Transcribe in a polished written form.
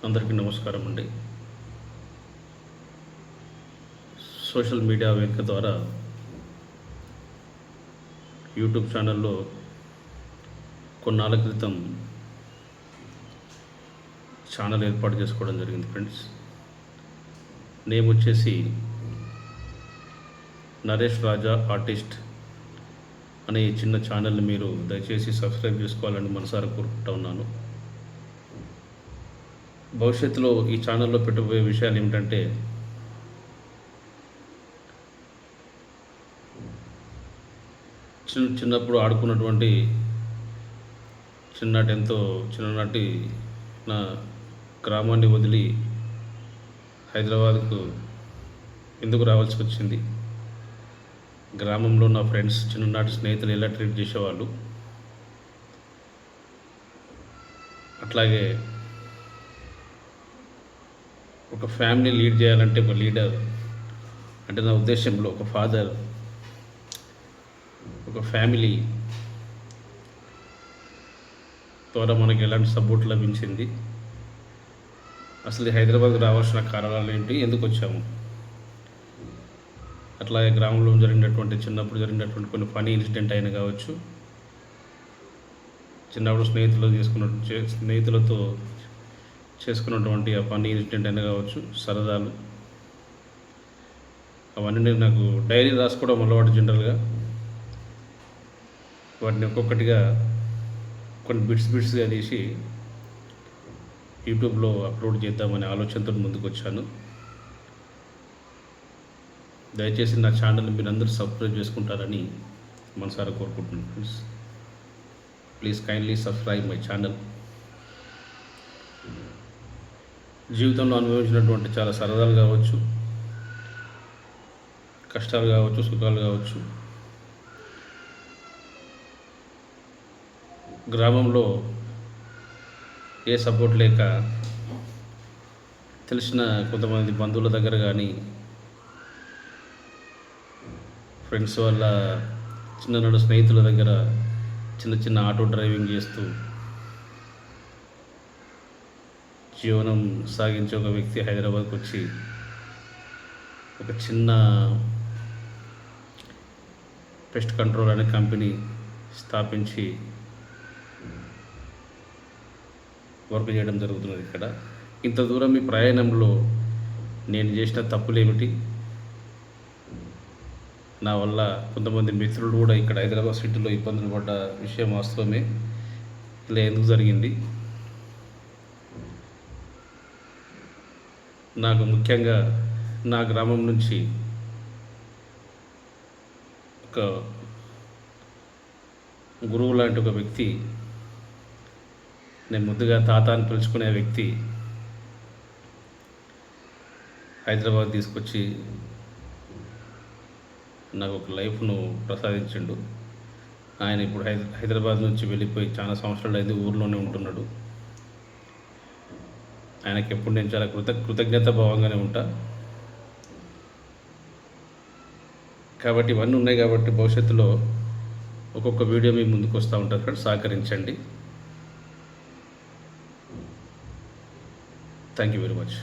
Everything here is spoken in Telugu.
అందరికీ నమస్కారం అండి. సోషల్ మీడియా వేదిక ద్వారా యూట్యూబ్ ఛానల్లో కొన్నాళ్ళ క్రితం ఛానల్ ఏర్పాటు చేసుకోవడం జరిగింది ఫ్రెండ్స్. నేమ్ వచ్చేసి నరేష్ రాజా ఆర్టిస్ట్ అనే ఈ చిన్న ఛానల్ని మీరు దయచేసి సబ్స్క్రైబ్ చేసుకోవాలని మనసారా కోరుకుంటా ఉన్నాను. భవిష్యత్తులో ఈ ఛానల్లో పెట్టబోయే విషయాలు ఏమిటంటే చిన్నప్పుడు ఆడుకున్నటువంటి చిన్ననాటి నా గ్రామాన్ని వదిలి హైదరాబాద్కు ఎందుకు రావాల్సి వచ్చింది, గ్రామంలో నా ఫ్రెండ్స్ చిన్ననాటి స్నేహితులు ఎలా ట్రీట్ చేసేవాళ్ళు, అట్లాగే ఒక ఫ్యామిలీ లీడ్ చేయాలంటే ఒక లీడర్ అంటే నా ఉద్దేశంలో ఒక ఫాదర్, ఒక ఫ్యామిలీ ద్వారా మనకి ఎలాంటి సపోర్ట్ లభించింది, అసలు హైదరాబాద్కు రావాల్సిన కారణాలు ఏంటి, ఎందుకు వచ్చాము, అట్లాగే గ్రామంలో చిన్నప్పుడు జరిగినటువంటి కొన్ని ఫనీ ఇన్సిడెంట్ అయినా కావచ్చు, చిన్నప్పుడు స్నేహితులతో చేసుకున్నటువంటి ఆ ఫన్నీ ఇన్సిడెంట్ అయినా కావచ్చు, సరదాలు, అవన్నీ నేను నాకు డైరీ రాసుకోవడం అలవాటు. జనరల్గా వాటిని ఒక్కొక్కటిగా కొన్ని బిట్స్గా తీసి యూట్యూబ్లో అప్లోడ్ చేద్దామనే ఆలోచనతో ముందుకు వచ్చాను. దయచేసి నా ఛానల్ని మీరు అందరూ సబ్స్క్రైబ్ చేసుకుంటారని మనసారా కోరుకుంటున్నాను friends. Please kindly subscribe my channel. జీవితంలో అనుభవించినటువంటి చాలా సరదాలు కావచ్చు, కష్టాలు కావచ్చు, సుఖాలు కావచ్చు, గ్రామంలో ఏ సపోర్ట్ లేక తెలిసిన కొంతమంది బంధువుల దగ్గర కానీ ఫ్రెండ్స్ వాళ్ళ చిన్ననాడు స్నేహితుల దగ్గర చిన్న ఆటో డ్రైవింగ్ చేస్తూ జీవనం సాగించే ఒక వ్యక్తి హైదరాబాద్కి వచ్చి ఒక చిన్న పెస్ట్ కంట్రోల్ అనే కంపెనీ స్థాపించి వర్క్ చేయడం జరుగుతున్నది. ఇక్కడ ఇంత దూరం ఈ ప్రయాణంలో నేను చేసిన తప్పులేమిటి, నా వల్ల కొంతమంది మిత్రులు కూడా ఇక్కడ హైదరాబాద్ సిటీలో ఇబ్బందులు పడ్డ విషయం వాస్తవమే. ఇలా ఎందుకు జరిగింది, నాకు ముఖ్యంగా నా గ్రామం నుంచి ఒక గురువు లాంటి ఒక వ్యక్తి, నేను ముద్దుగా తాత అని పిలుచుకునే వ్యక్తి హైదరాబాద్ తీసుకొచ్చి నాకు ఒక లైఫ్ను ప్రసాదించిండు. ఆయన ఇప్పుడు హైదరాబాద్ నుంచి వెళ్ళిపోయి చాలా సంవత్సరాలు అయితే ఊర్లోనే ఉంటున్నాడు. ఆయనకి ఎప్పుడు నేను చాలా కృతజ్ఞత భావంగానే ఉంటా. కాబట్టి ఇవన్నీ ఉన్నాయి కాబట్టి భవిష్యత్తులో ఒక్కొక్క వీడియో మీ ముందుకు వస్తూ ఉంటారు ఫ్రెండ్స్. సహకరించండి. Thank you very much.